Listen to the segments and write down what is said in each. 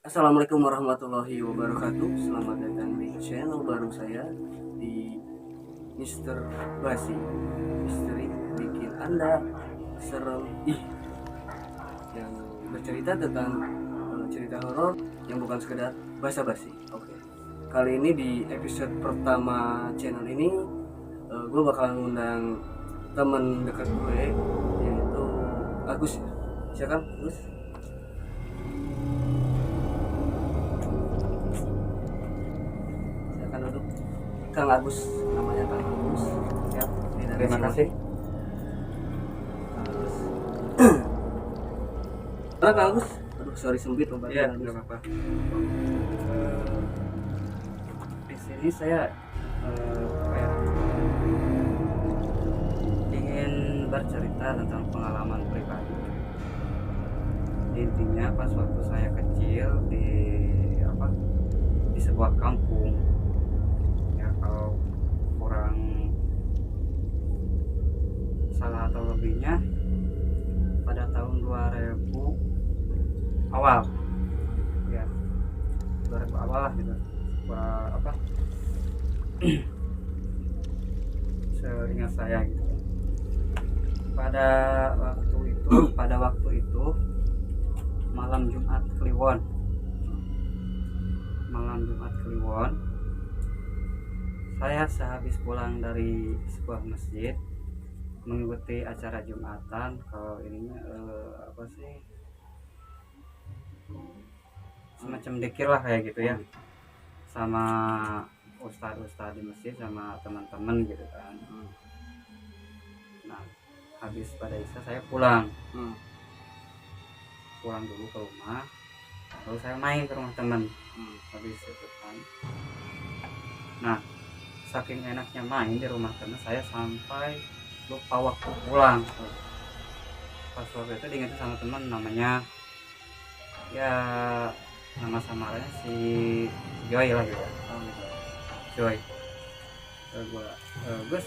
Assalamualaikum warahmatullahi wabarakatuh. Selamat datang di channel baru saya di Mister Basi. Misteri bikin Anda serem. Yang bercerita tentang cerita horor yang bukan sekedar basa-basi. Oke. Kali ini di episode pertama channel ini gue bakalan ngundang temen dekat gue yaitu Agus. Silakan Agus. Duduk. Kang Agus, namanya Kang Agus. Ya, Terima kasih. Agus. Kang Agus. Aduh, sorry sempit Pak. Iya, enggak apa-apa. Di sini saya ingin bercerita tentang pengalaman pribadi. Intinya pas waktu saya kecil di sebuah kampung, kalau kurang salah atau lebihnya pada tahun 2000 awal ya 2000 awal lah gitu. Seingat saya gitu, pada waktu itu malam Jumat Kliwon, saya sehabis pulang dari sebuah masjid mengikuti acara Jumatan. Kalau ininya semacam dikir lah kayak gitu ya, sama ustadz di masjid sama teman-teman gitu kan. Nah, habis pada isya saya pulang dulu ke rumah, lalu saya main ke rumah teman habis itu kan. Nah, saking enaknya main di rumah teman, saya sampai lupa waktu pulang. Pas waktu itu diingetin sama teman, namanya ya nama samarannya si Joy lah gitu. Joy. Gus,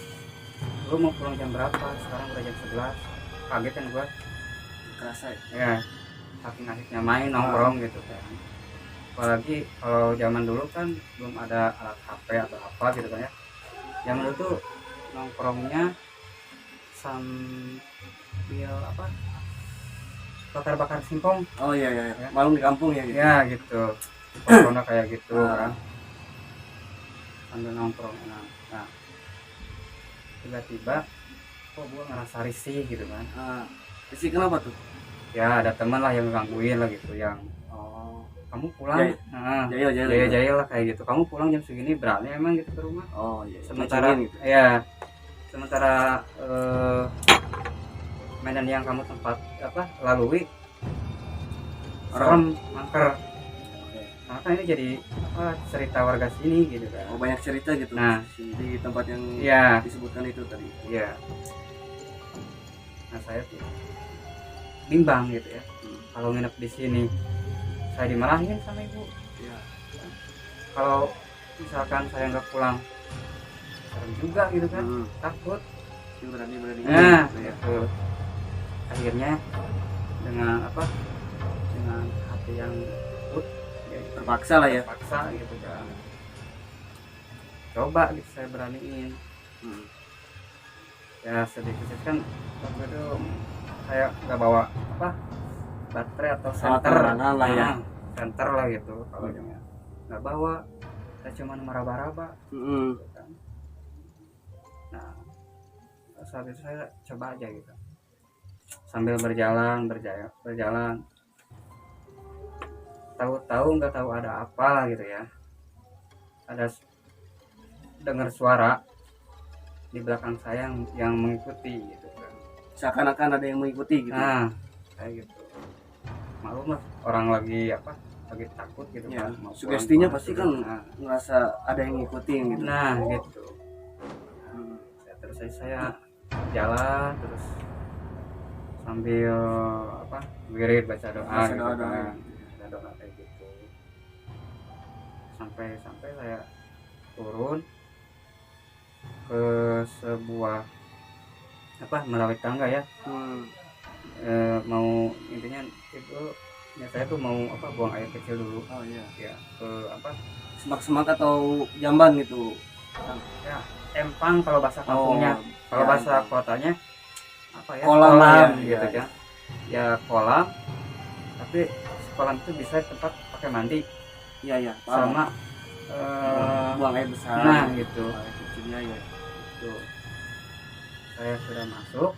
lu mau pulang jam berapa? Sekarang udah jam 11. Kaget kan gua. Kerasa ya, saking asiknya main nongkrong gitu kan. Apalagi kalau zaman dulu kan belum ada alat HP atau apa gitu kan ya. Zaman dulu tuh nongkrongnya sambil bakar-bakar singkong. Oh iya. Malam di kampung ya gitu. Ya gitu. Corona kayak gitu kan. Sambil nongkrong. Nah, tiba-tiba kok gua ngerasa risih gitu kan. Risih kenapa tuh? Ya ada teman lah yang gangguin lah gitu, yang kamu pulang jahil lah kayak gitu, kamu pulang jam segini berani emang gitu ke rumah. Sementara gitu. Ya sementara medan yang kamu lalui serem, angker. Karena kan ini jadi cerita warga sini gitu kan. Banyak cerita gitu. Nah, di tempat yang disebutkan itu tadi. Iya. Nah, saya tuh bimbang gitu ya. Kalau nginep di sini saya dimarahin sama ibu. Ya. Kalau misalkan saya nggak pulang, serem juga gitu kan. Takut. Berani. Nah, gitu. Akhirnya dengan hati yang terpaksa lah ya. Terpaksa gitu kan. Coba gitu saya beraniin. Ya sedikit kan waktu itu saya nggak bawa baterai atau senter lah ya. Senter lah gitu kalau nggak bawa, saya cuma meraba-raba gitu kan. Nah, saat itu saya coba aja gitu sambil berjalan, tahu-tahu nggak tahu ada apa gitu ya, ada dengar suara di belakang saya yang mengikuti gitu kan. Seakan-akan ada yang mengikuti gitu. Nah, kayak gitu. Maklum lah, orang lagi takut gitu ya, kan. Sugestinya pasti kan ngerasa ada yang ngikutin gitu. Nah, gitu. Terus saya jalan terus sambil wirid, baca doa gitu kan. Baca doa kayak gitu. Sampai saya turun ke sebuah melalui tangga ya. Mau intinya itu Ya saya tuh mau apa buang air kecil dulu. Oh iya. Ya ke apa? Semak-semak atau jamban gitu. Kang? Ya empang kalau bahasa kampungnya. Kalau ya, bahasa empang. kotanya apa ya? Kolam ya, gitu ya. kan. Ya kolam. Tapi kolam itu bisa tempat pakai mandi. Iya ya. Paham. Sama Buang air besar. nah gitu. Buang air kecilnya ya. Itu saya sudah masuk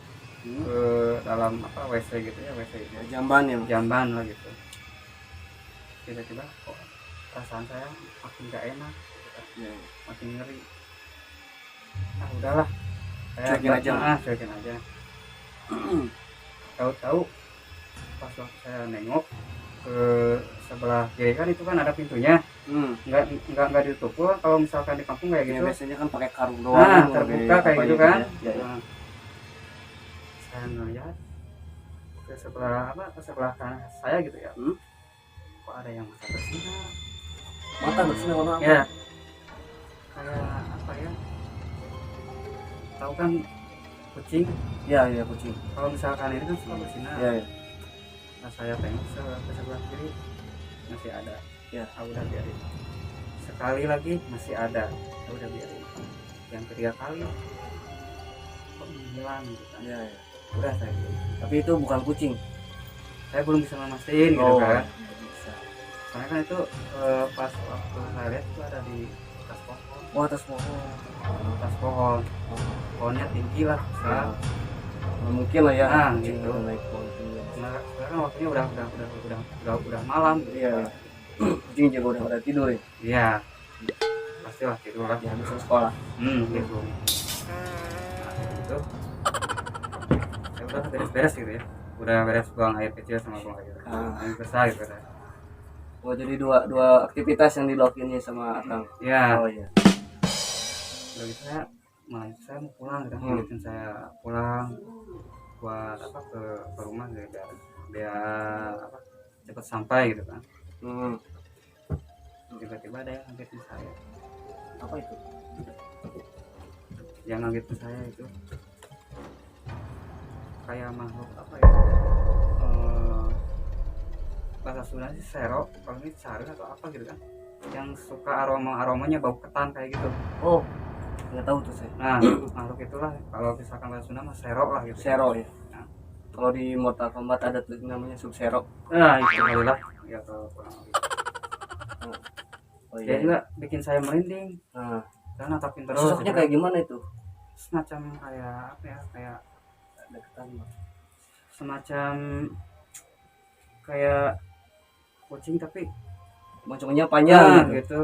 ke dalam apa WC gitu ya, WC itu Ya, jamban ya. jamban lah gitu. Tiba-tiba kok perasaan saya makin gak enak gitu kan. Ya. Makin ngeri. Nah udahlah, saya Cuekin aja. cuekin aja. Tahu-tahu pas waktu saya nengok ke sebelah kiri kan itu kan ada pintunya, nggak ditutup. Kalau misalkan di kampung kayak Ya, gitu biasanya kan pakai karung doang. nah kan, terbuka kayak apa gitu kan. Ya, ya. Nah, saya ngeliat ke sebelah apa, ke sebelah kanan saya gitu ya, kok ada yang mata bersinar. Mata bersinar warna apa? Ya kayak apa ya, tahu kan kucing Ya, ya, kucing. kalau misalkan ini kan suka bersinar. Ya, ya. Nah saya tengok ke sebelah kiri masih ada. Ya. Udah biarin. Sekali lagi masih ada. Udah biarin. Yang ketiga kali kok menghilang gitu kan. Ya, ya. Udah saya bilang. Tapi itu bukan kucing. Saya belum bisa memastikan gitu kan. Bisa. Soalnya kan itu pas waktu saya lihat itu ada di atas pohon. Oh, atas pohon. Atas pohon. Pohonnya tinggi lah besar. Nah, mungkin lah ya. Nah, kucing gitu. naik pohon tinggi. Nah, sekarang waktunya udah malam gitu. Iya. Kucing juga udah tidur ya. Iya. Pastilah tidur lah. Ya, habis sekolah. Gitu. Nah, itu ya udah beres-beres gitu ya. Udah beres buang air kecil sama buang air besar gitu kan. Oh, jadi dua aktivitas yang dilakuinnya sama Akang. Ya, Oh iya. udah gitu saya mau pulang gitu. Lanjutin saya pulang buat apa ke rumah gitu, biar apa cepat sampai gitu kan. Tiba-tiba ada yang ngagetin saya. Apa itu? Yang ngagetin saya itu kayak makhluk apa ya, bahasa Sunda sih sero, kalau ini cari atau apa gitu kan, yang suka aromanya bau ketan kayak gitu. Oh, nggak tahu tuh saya. Nah makhluk itulah kalau misalkan bahasa Sunda mah sero lah gitu. Sero ya. Nah, Kalau di Mortal Kombat ada tuh namanya Sub Zero. nah itu kali lah ya kalau kurang lebih. Oh Dia iya. juga bikin saya merinding Nah, karena natapin terus sosoknya gitu. kayak gimana itu? Semacam kayak apa ya, kayak Deketan. semacam kayak kucing tapi Moncongnya panjang gitu. gitu.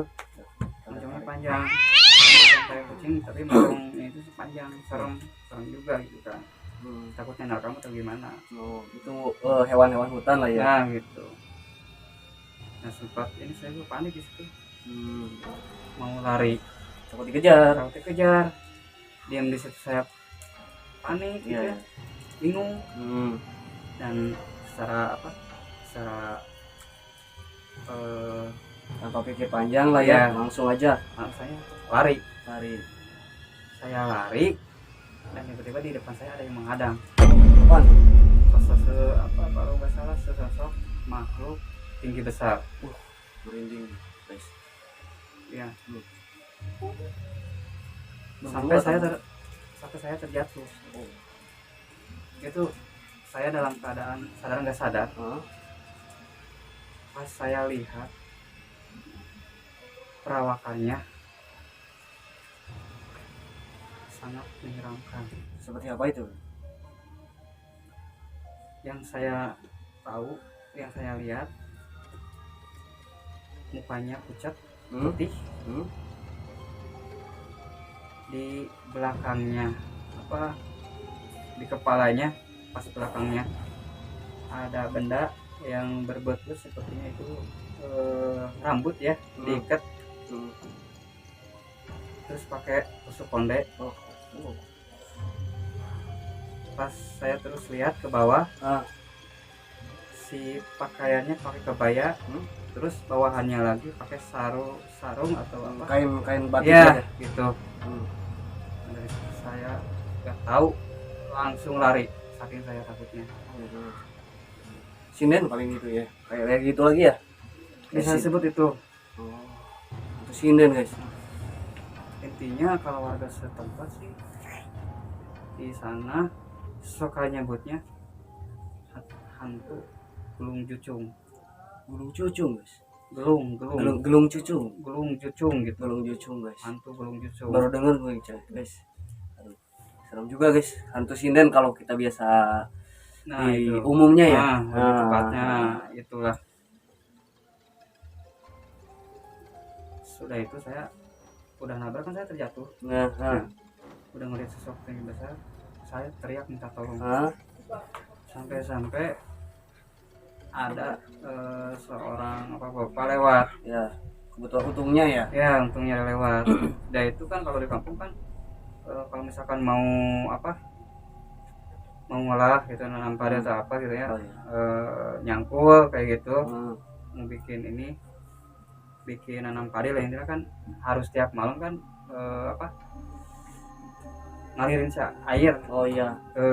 Moncongnya panjang. Bukan kayak kucing tapi moncongnya itu panjang, serem juga gitu kan. Takutnya nakam atau gimana. Oh, itu hewan-hewan hutan lah ya. Nah gitu. Nah sempat ini saya juga panik di situ. Mau lari, Takut dikejar. takut dikejar. Diam di situ saya panik gitu Iya. ya. Bingung. Dan secara Tanpa pikir panjang lah ya, Iya. langsung aja saya lari. lari. Lari dan tiba-tiba di depan saya ada yang menghadang. Apaan? Kalau nggak salah sesosok makhluk tinggi besar. Merinding, guys. Ya. Berdua Sampai saya terjatuh. Itu saya dalam keadaan sadar nggak sadar. Pas saya lihat perawakannya sangat menyeramkan. Seperti apa itu? Yang saya tahu, yang saya lihat, mukanya pucat putih. Di belakangnya di kepalanya pas belakangnya ada benda yang berbentuk sepertinya itu rambut ya, diikat terus pakai tusuk konde. Pas saya terus lihat ke bawah, si pakaiannya pakai kebaya, terus bawahannya lagi pakai sarung atau apa, kain batik ya aja. gitu. Dari situ saya nggak tahu, langsung lari saking saya takutnya. sinden paling gitu ya, kayak gitu lagi ya. Bisa disebut itu. Oh, itu sinden guys. Intinya kalau warga setempat sih di sana suka nyebutnya hantu gelung jucung. Gelung cucung guys. Gelung Gelung cucung. gelung jucung gitu. Gelung cucung guys. Hantu gelung jucung. Baru denger gue guys. Aduh, serem juga guys. Hantu sinden kalau kita biasa Nah, di itu umumnya ya. lebih tepatnya itulah. Sudah itu saya udah nabrak kan, saya terjatuh. Nah, Udah ngeliat sosok tinggi besar, saya teriak minta tolong. Hah? Sampai ada seorang bapak lewat. Ya, kebetulan untungnya ya. Ya, untungnya lewat. Dan itu kan kalau di kampung kan kalau misalkan mau mau ngolah gitu, nanam padi atau apa gitu ya, Oh, iya. nyangkul kayak gitu, Hmm. mau bikin nanam padi lah, intinya kan harus tiap malam kan ngalirin air Oh iya. ke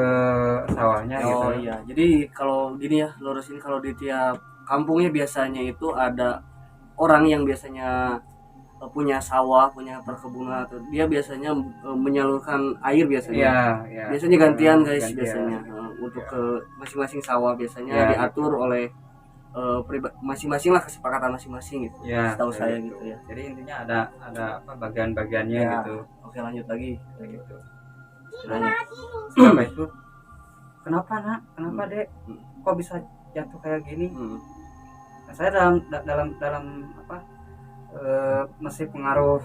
sawahnya gitu. Oh iya. Jadi kalau gini ya, lurusin, kalau di tiap kampungnya biasanya itu ada orang yang biasanya punya sawah, punya perkebunan, atau dia biasanya menyalurkan air biasanya. Iya, iya. Biasanya gantian guys, Gantian. biasanya untuk Ya. ke masing-masing sawah biasanya Ya, diatur oleh masing-masing lah, kesepakatan masing-masing gitu. Ya, Setahu kayak saya gitu. gitu ya. Jadi intinya ada bagian-bagiannya Ya. gitu. Oke, lanjut lagi. Kayak gitu. Lanjut. Setelah itu, kenapa nak? Kenapa dek? Hmm. Kok bisa jatuh kayak gini? Hmm. Nah, saya dalam masih pengaruh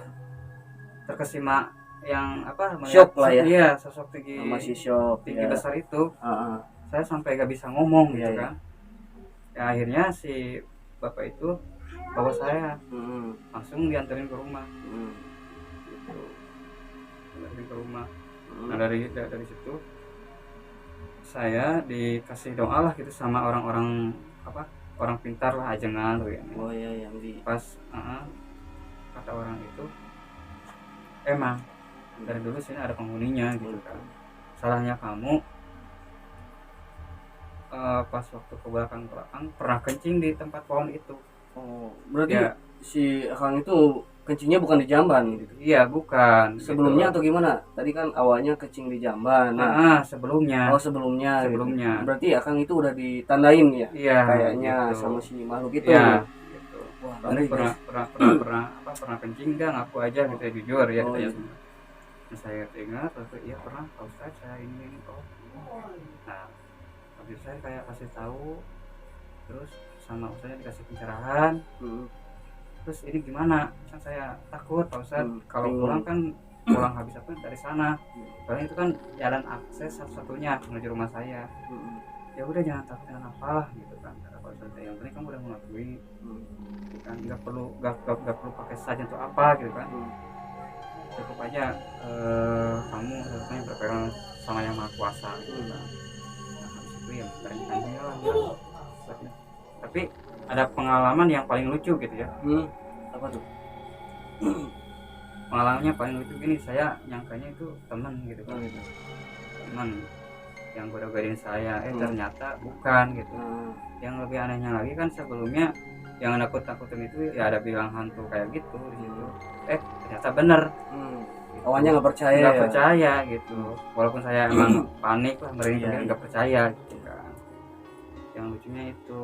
terkesima yang Shock lah ya. Iya, sosok tinggi Masih shock tinggi ya. besar itu. Heeh. Saya sampai gak bisa ngomong gitu Iya, iya. kan. Ya akhirnya si bapak itu bawa saya Hmm. langsung dianterin ke rumah Hmm. gitu. Dianterin ke rumah. Hmm. Nah dari situ saya dikasih doa lah gitu sama orang-orang orang pintar lah, ajengan tuh ya. Oh iya, yang di Pas kata orang itu, emang dari dulu sini ada penghuninya gitu kan. Salahnya kamu pas waktu ke belakang pernah kencing di tempat pohon itu. Oh, berarti Ya. si Akang itu kencingnya bukan di jamban gitu. Iya, bukan. Sebelumnya gitu. atau gimana? Tadi kan awalnya kencing di jamban. Sebelumnya. Oh, sebelumnya. Sebelumnya. Gitu. Berarti Akang itu udah ditandain ya? Iya, Kayaknya gitu. sama si makhluk itu. Iya, gitu. Wah, Kamu ngeri, pernah guys. pernah kencing enggak? Ngaku aja gitu ya, jujur ya Oh, katanya. iya. Nah, saya ingat waktu iya pernah Pak Ustadz, saya ini oh. Nah, habis saya kayak kasih tahu, terus sama Ustadznya dikasih pencerahan. Hmm. Terus ini gimana? Kan saya takut Pak Ustadz, kalau pulang kan pulang habis apa dari sana. Soalnya itu kan jalan akses satu-satunya menuju rumah saya. Hmm. Ya udah, jangan takut dengan apalah gitu kan, kata Pak Ustadz. Yang penting kamu udah mengakui, kan nggak perlu pakai saja untuk apa gitu kan. Cukup aja kamu sebenarnya berpegang sama yang maha kuasa gitu kan. Nah, habis itu ya beranikan dia lah ya. Tapi ada pengalaman yang paling lucu gitu ya. Apa tuh? Pengalamannya paling lucu gini, saya nyangkanya itu teman gitu kan. Teman yang goda-godain saya, ternyata bukan gitu. Yang lebih anehnya lagi kan, sebelumnya yang nakut-nakutin itu ya ada bilang hantu kayak gitu di situ. Ternyata bener. Awalnya nggak percaya. Nggak percaya gitu. Walaupun saya emang panik lah, merinding, nggak percaya gitu kan. Yang lucunya itu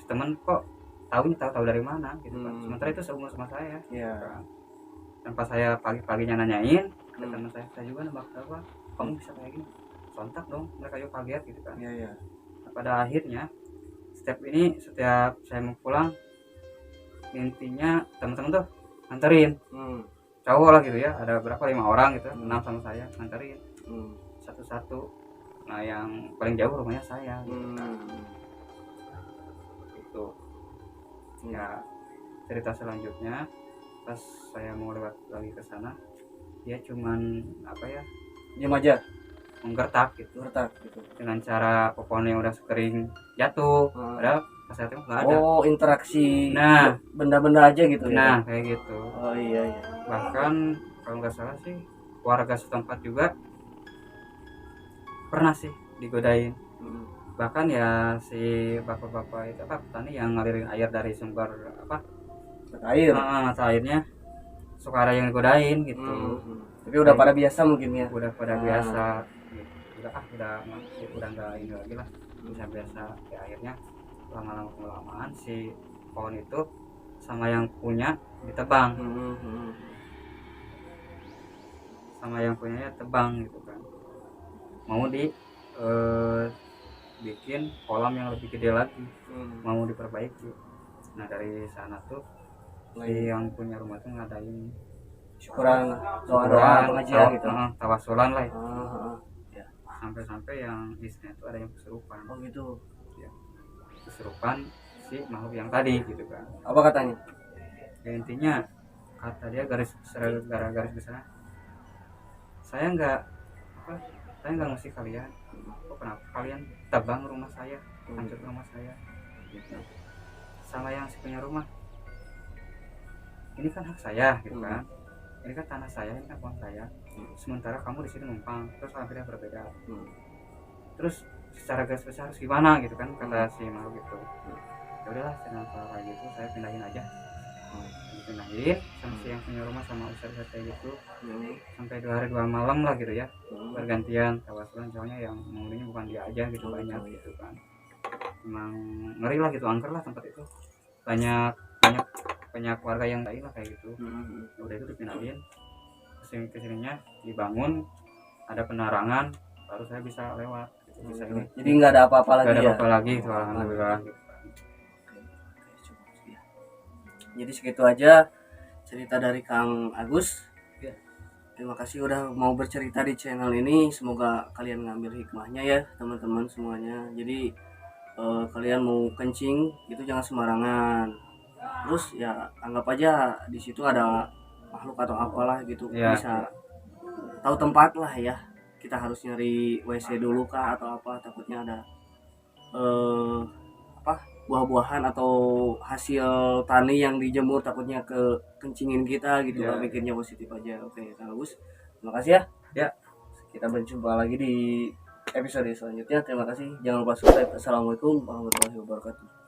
si teman kok tahu dari mana gitu kan. Sementara itu seumur sama saya. Iya. Kan. Dan pas saya pagi-paginya nanyain ke teman saya juga nembak apa, kamu bisa kayak gini? Sontak dong, mereka juga kaget gitu kan. Iya. Nah, pada akhirnya setiap saya mau pulang, intinya teman-teman tuh nganterin cowok lah gitu ya, ada berapa 5 orang gitu, 6 sama saya nganterin satu-satu. Nah yang paling jauh rumahnya saya gitu kan. Itu ya cerita selanjutnya. Pas saya mau lewat lagi ke sana, dia cuman Diam aja, menggertak gitu dengan cara pohonnya yang udah kering jatuh. Padahal pas saya tengok nggak ada. Oh, interaksi Nah, benda-benda aja gitu ya. Nah kayak gitu. Oh iya. Bahkan kalau nggak salah sih warga setempat juga pernah sih digodain bahkan ya si bapak-bapak itu apa petani yang ngalirin air dari sumber apa air. mata airnya suka ada yang godain gitu. Tapi udah pada biasa mungkin ya. Udah pada biasa gitu. Udah nggak ini lagi lah, bisa biasa ya. Akhirnya lama-lama kelamaan si pohon itu sama yang punya ditebang, sama yang punyanya tebang gitu kan, mau bikin kolam yang lebih gede lagi, mau diperbaiki. Nah dari sana tuh si yang punya rumah tuh ngadain syukuran, doa pengajian gitu. Tawasulan lah itu. Sampai-sampai yang istrinya tuh ada yang kesurupan. Oh gitu Ya, kesurupan si makhluk yang tadi gitu kan. Apa katanya? Ya intinya kata dia garis besar, saya nggak ngasih kalian, kok kenapa kalian tebang rumah saya, hancur rumah saya gitu. Sama yang si punya rumah, ini kan hak saya gitu kan, ini kan tanah saya, ini kan pohon saya, sementara kamu di sini numpang, terus akhirnya berbeda. Terus secara garis besar harus gimana gitu kan, kata si makhluk itu. Ya udahlah, kalau kayak gitu saya pindahin aja, pindahin sama si yang punya rumah sama ustadz kayak gitu, sampai 2 hari 2 malam lah gitu ya, bergantian tawasulan. Soalnya yang menghuninya bukan dia aja gitu, banyak gitu kan. Emang ngeri lah gitu, angker lah tempat itu, banyak warga yang lain lah kayak gitu. Udah itu dipindahin kesininya, dibangun ada penerangan, baru saya bisa lewat gitu, bisa ini. Jadi nggak ada apa-apa lagi, lagi gitu, alhamdulillah gitu. Jadi segitu aja cerita dari Kang Agus. Terima kasih udah mau bercerita di channel ini. Semoga kalian ngambil hikmahnya ya teman-teman semuanya. Jadi kalian mau kencing itu jangan sembarangan. Terus ya anggap aja di situ ada makhluk atau apalah gitu, bisa tahu tempat lah ya. Kita harus nyari WC dulu kah atau apa, takutnya ada buah-buahan atau hasil tani yang dijemur, takutnya ke kencingin kita gitu. Mikirnya positif aja. Oke Kang Agus, terima kasih ya. Kita berjumpa lagi di episode selanjutnya. Terima kasih, jangan lupa subscribe. Assalamualaikum warahmatullahi wabarakatuh.